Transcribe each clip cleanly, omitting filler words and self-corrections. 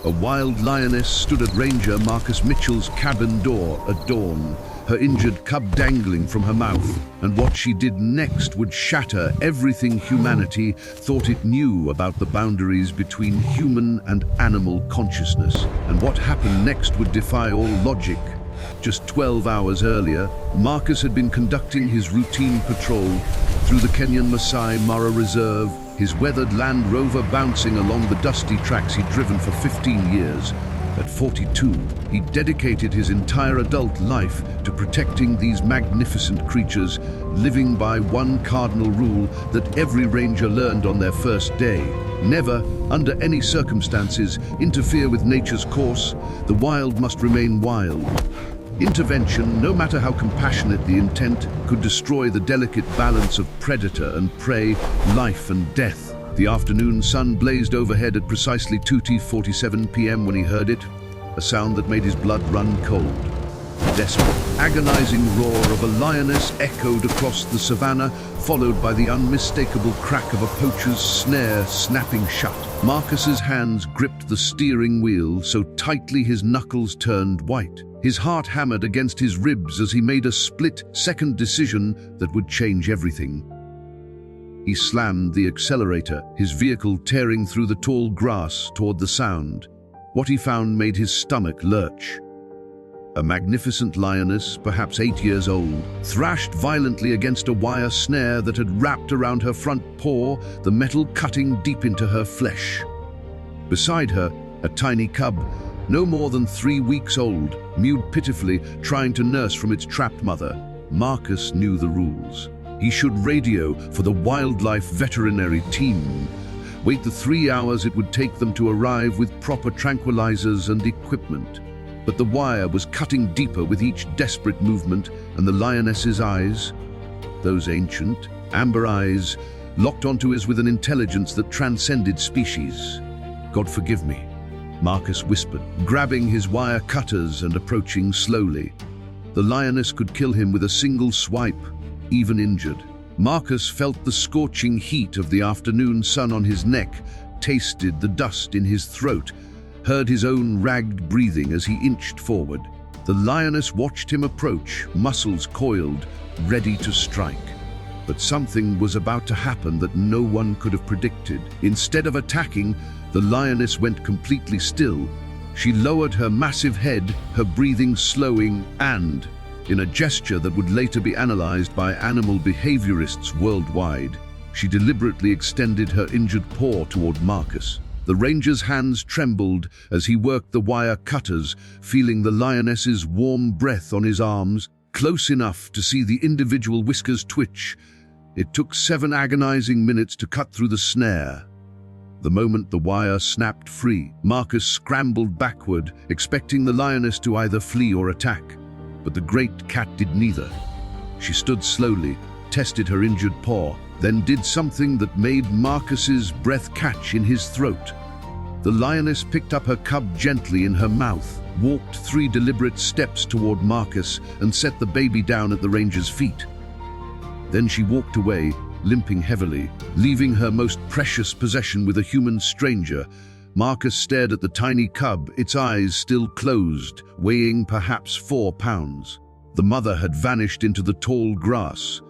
A wild lioness stood at Ranger Marcus Mitchell's cabin door at dawn, her injured cub dangling from her mouth, and what she did next would shatter everything humanity thought it knew about the boundaries between human and animal consciousness. And what happened next would defy all logic. Just 12 hours earlier, Marcus had been conducting his routine patrol through the Kenyan Masai Mara Reserve, his weathered Land Rover bouncing along the dusty tracks he'd driven for 15 years. At 42, he dedicated his entire adult life to protecting these magnificent creatures, living by one cardinal rule that every ranger learned on their first day: never, under any circumstances, interfere with nature's course. The wild must remain wild. Intervention, no matter how compassionate the intent, could destroy the delicate balance of predator and prey, life and death. The afternoon sun blazed overhead at precisely 2:47 p.m. when he heard it, a sound that made his blood run cold. The desperate, agonizing roar of a lioness echoed across the savannah, followed by the unmistakable crack of a poacher's snare snapping shut. Marcus's hands gripped the steering wheel so tightly his knuckles turned white. His heart hammered against his ribs as he made a split-second decision that would change everything. He slammed the accelerator, his vehicle tearing through the tall grass toward the sound. What he found made his stomach lurch. A magnificent lioness, perhaps 8 years old, thrashed violently against a wire snare that had wrapped around her front paw, the metal cutting deep into her flesh. Beside her, a tiny cub, no more than 3 weeks old, mewed pitifully, trying to nurse from its trapped mother. Marcus knew the rules. He should radio for the wildlife veterinary team, wait the 3 hours it would take them to arrive with proper tranquilizers and equipment. But the wire was cutting deeper with each desperate movement, and the lioness's eyes, those ancient, amber eyes, locked onto us with an intelligence that transcended species. "God forgive me," Marcus whispered, grabbing his wire cutters and approaching slowly. The lioness could kill him with a single swipe, even injured. Marcus felt the scorching heat of the afternoon sun on his neck, tasted the dust in his throat, heard his own ragged breathing as he inched forward. The lioness watched him approach, muscles coiled, ready to strike. But something was about to happen that no one could have predicted. Instead of attacking, the lioness went completely still. She lowered her massive head, her breathing slowing, and, in a gesture that would later be analyzed by animal behaviorists worldwide, she deliberately extended her injured paw toward Marcus. The ranger's hands trembled as he worked the wire cutters, feeling the lioness's warm breath on his arms, close enough to see the individual whiskers twitch. It took 7 agonizing minutes to cut through the snare. The moment the wire snapped free, Marcus scrambled backward, expecting the lioness to either flee or attack. But the great cat did neither. She stood slowly, tested her injured paw, then did something that made Marcus's breath catch in his throat. The lioness picked up her cub gently in her mouth, walked 3 deliberate steps toward Marcus, and set the baby down at the ranger's feet. Then she walked away, limping heavily, leaving her most precious possession with a human stranger. Marcus stared at the tiny cub, its eyes still closed, weighing perhaps 4 pounds. The mother had vanished into the tall grass.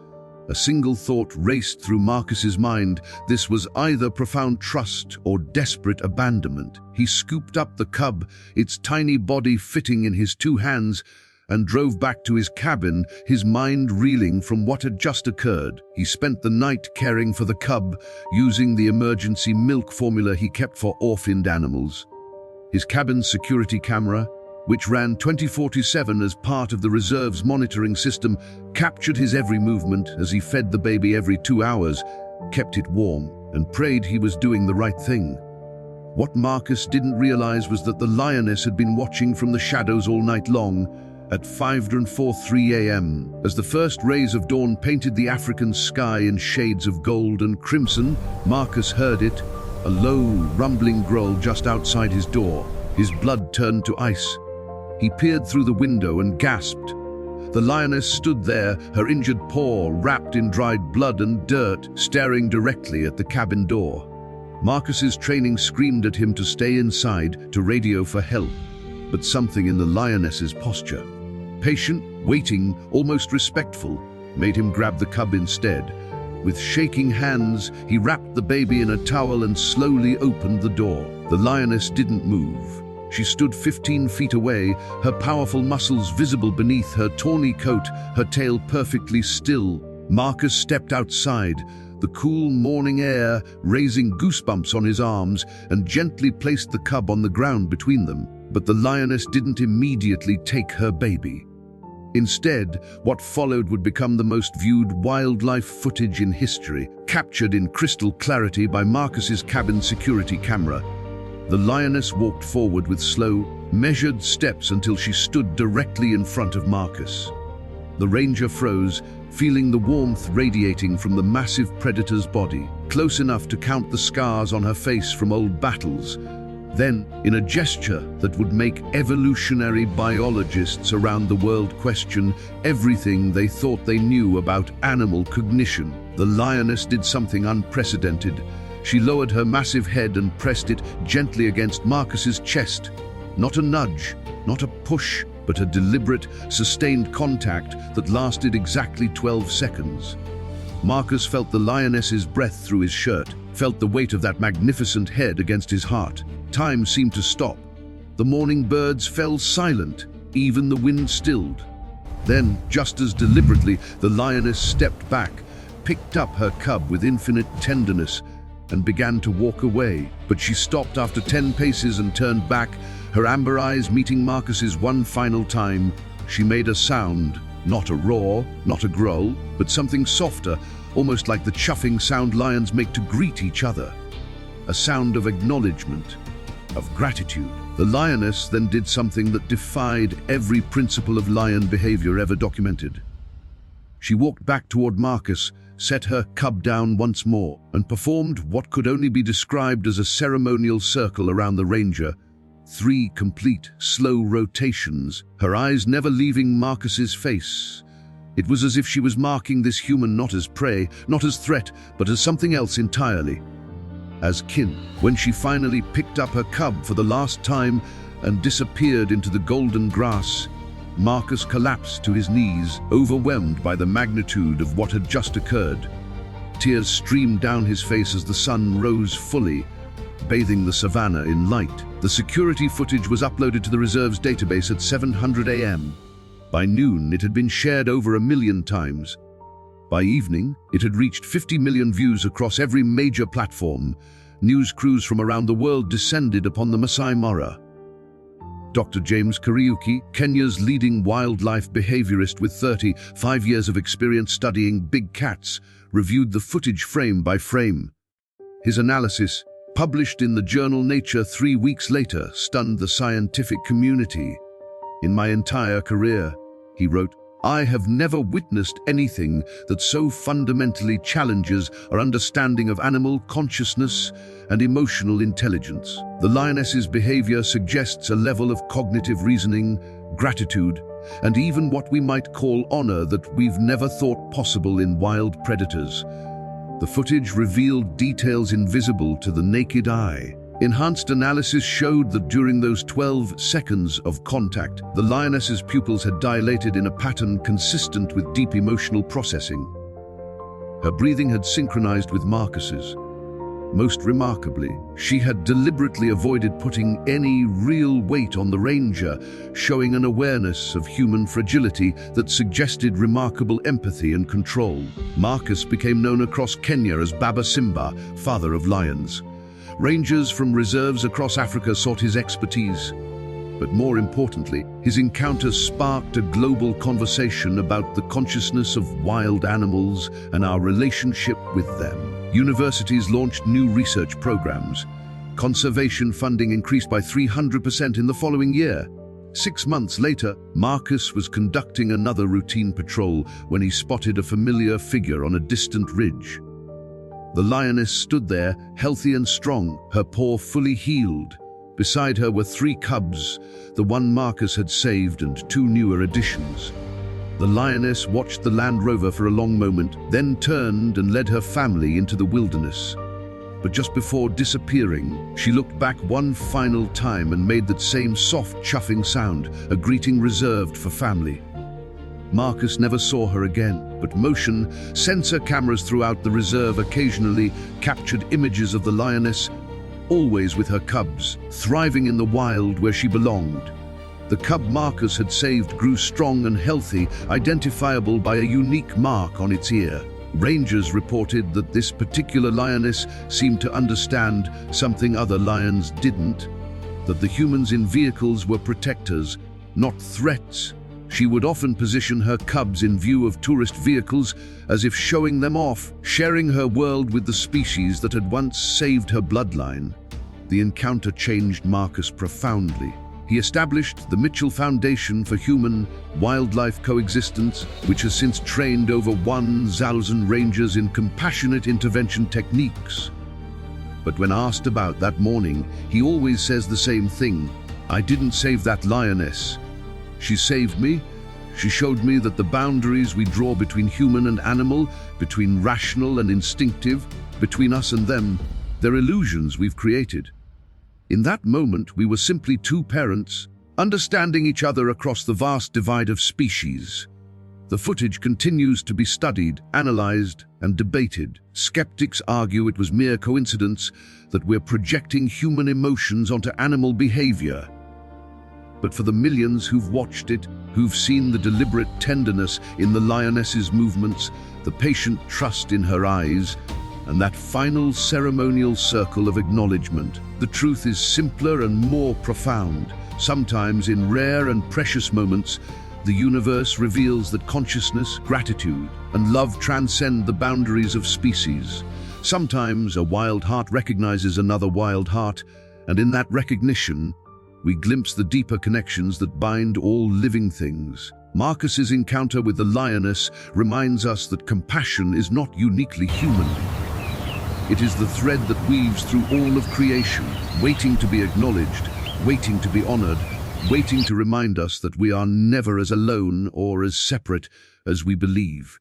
A single thought raced through Marcus's mind. This was either profound trust or desperate abandonment. He scooped up the cub, its tiny body fitting in his 2 hands, and drove back to his cabin, his mind reeling from what had just occurred. He spent the night caring for the cub, using the emergency milk formula he kept for orphaned animals. His cabin's security camera, which ran 24/7 as part of the reserve's monitoring system, captured his every movement as he fed the baby every 2 hours, kept it warm, and prayed he was doing the right thing. What Marcus didn't realize was that the lioness had been watching from the shadows all night long. At 5:03 a.m., as the first rays of dawn painted the African sky in shades of gold and crimson, Marcus heard it, a low, rumbling growl just outside his door. His blood turned to ice. He peered through the window and gasped. The lioness stood there, her injured paw wrapped in dried blood and dirt, staring directly at the cabin door. Marcus's training screamed at him to stay inside, to radio for help. But something in the lioness's posture, patient, waiting, almost respectful, made him grab the cub instead. With shaking hands, he wrapped the baby in a towel and slowly opened the door. The lioness didn't move. She stood 15 feet away, her powerful muscles visible beneath her tawny coat, her tail perfectly still. Marcus stepped outside, the cool morning air raising goosebumps on his arms, and gently placed the cub on the ground between them. But the lioness didn't immediately take her baby. Instead, what followed would become the most viewed wildlife footage in history, captured in crystal clarity by Marcus's cabin security camera. The lioness walked forward with slow, measured steps until she stood directly in front of Marcus. The ranger froze, feeling the warmth radiating from the massive predator's body, close enough to count the scars on her face from old battles. Then, in a gesture that would make evolutionary biologists around the world question everything they thought they knew about animal cognition, the lioness did something unprecedented. She lowered her massive head and pressed it gently against Marcus's chest. Not a nudge, not a push, but a deliberate, sustained contact that lasted exactly 12 seconds. Marcus felt the lioness's breath through his shirt, felt the weight of that magnificent head against his heart. Time seemed to stop. The morning birds fell silent, even the wind stilled. Then, just as deliberately, the lioness stepped back, picked up her cub with infinite tenderness, and began to walk away. But she stopped after 10 paces and turned back, her amber eyes meeting Marcus's one final time. She made a sound, not a roar, not a growl, but something softer, almost like the chuffing sound lions make to greet each other. A sound of acknowledgement, of gratitude. The lioness then did something that defied every principle of lion behavior ever documented. She walked back toward Marcus, set her cub down once more, and performed what could only be described as a ceremonial circle around the ranger. 3 complete, slow rotations, her eyes never leaving Marcus's face. It was as if she was marking this human not as prey, not as threat, but as something else entirely. As kin. When she finally picked up her cub for the last time and disappeared into the golden grass, Marcus collapsed to his knees, overwhelmed by the magnitude of what had just occurred. Tears streamed down his face as the sun rose fully, bathing the savannah in light. The security footage was uploaded to the reserve's database at 7:00 a.m. By noon, it had been shared over 1 million times. By evening, it had reached 50 million views across every major platform. News crews from around the world descended upon the Masai Mara. Dr. James Kariuki, Kenya's leading wildlife behaviorist with 35 years of experience studying big cats, reviewed the footage frame by frame. His analysis, published in the journal Nature 3 weeks later, stunned the scientific community. "In my entire career," he wrote, "I have never witnessed anything that so fundamentally challenges our understanding of animal consciousness and emotional intelligence. The lioness's behavior suggests a level of cognitive reasoning, gratitude, and even what we might call honor that we've never thought possible in wild predators." The footage revealed details invisible to the naked eye. Enhanced analysis showed that during those 12 seconds of contact, the lioness's pupils had dilated in a pattern consistent with deep emotional processing. Her breathing had synchronized with Marcus's. Most remarkably, she had deliberately avoided putting any real weight on the ranger, showing an awareness of human fragility that suggested remarkable empathy and control. Marcus became known across Kenya as Baba Simba, father of lions. Rangers from reserves across Africa sought his expertise. But more importantly, his encounter sparked a global conversation about the consciousness of wild animals and our relationship with them. Universities launched new research programs. Conservation funding increased by 300% in the following year. 6 months later, Marcus was conducting another routine patrol when he spotted a familiar figure on a distant ridge. The lioness stood there, healthy and strong, her paw fully healed. Beside her were 3 cubs, the one Marcus had saved and 2 newer additions. The lioness watched the Land Rover for a long moment, then turned and led her family into the wilderness. but just before disappearing, she looked back one final time and made that same soft, chuffing sound, a greeting reserved for family. Marcus never saw her again, but motion sensor cameras throughout the reserve occasionally captured images of the lioness, always with her cubs, thriving in the wild where she belonged. The cub Marcus had saved grew strong and healthy, identifiable by a unique mark on its ear. Rangers reported that this particular lioness seemed to understand something other lions didn't, that the humans in vehicles were protectors, not threats. She would often position her cubs in view of tourist vehicles as if showing them off, sharing her world with the species that had once saved her bloodline. The encounter changed Marcus profoundly. He established the Mitchell Foundation for Human-Wildlife Coexistence, which has since trained over 1,000 rangers in compassionate intervention techniques. But when asked about that morning, he always says the same thing: "I didn't save that lioness. She saved me. She showed me that the boundaries we draw between human and animal, between rational and instinctive, between us and them, they're illusions we've created." In that moment, we were simply two parents, understanding each other across the vast divide of species. The footage continues to be studied, analyzed, and debated. Skeptics argue it was mere coincidence, that we're projecting human emotions onto animal behavior. But for the millions who've watched it, who've seen the deliberate tenderness in the lioness's movements, the patient trust in her eyes, and that final ceremonial circle of acknowledgement, the truth is simpler and more profound. Sometimes, in rare and precious moments, the universe reveals that consciousness, gratitude, and love transcend the boundaries of species. Sometimes a wild heart recognizes another wild heart, and in that recognition, we glimpse the deeper connections that bind all living things. Marcus's encounter with the lioness reminds us that compassion is not uniquely human. It is the thread that weaves through all of creation, waiting to be acknowledged, waiting to be honored, waiting to remind us that we are never as alone or as separate as we believe.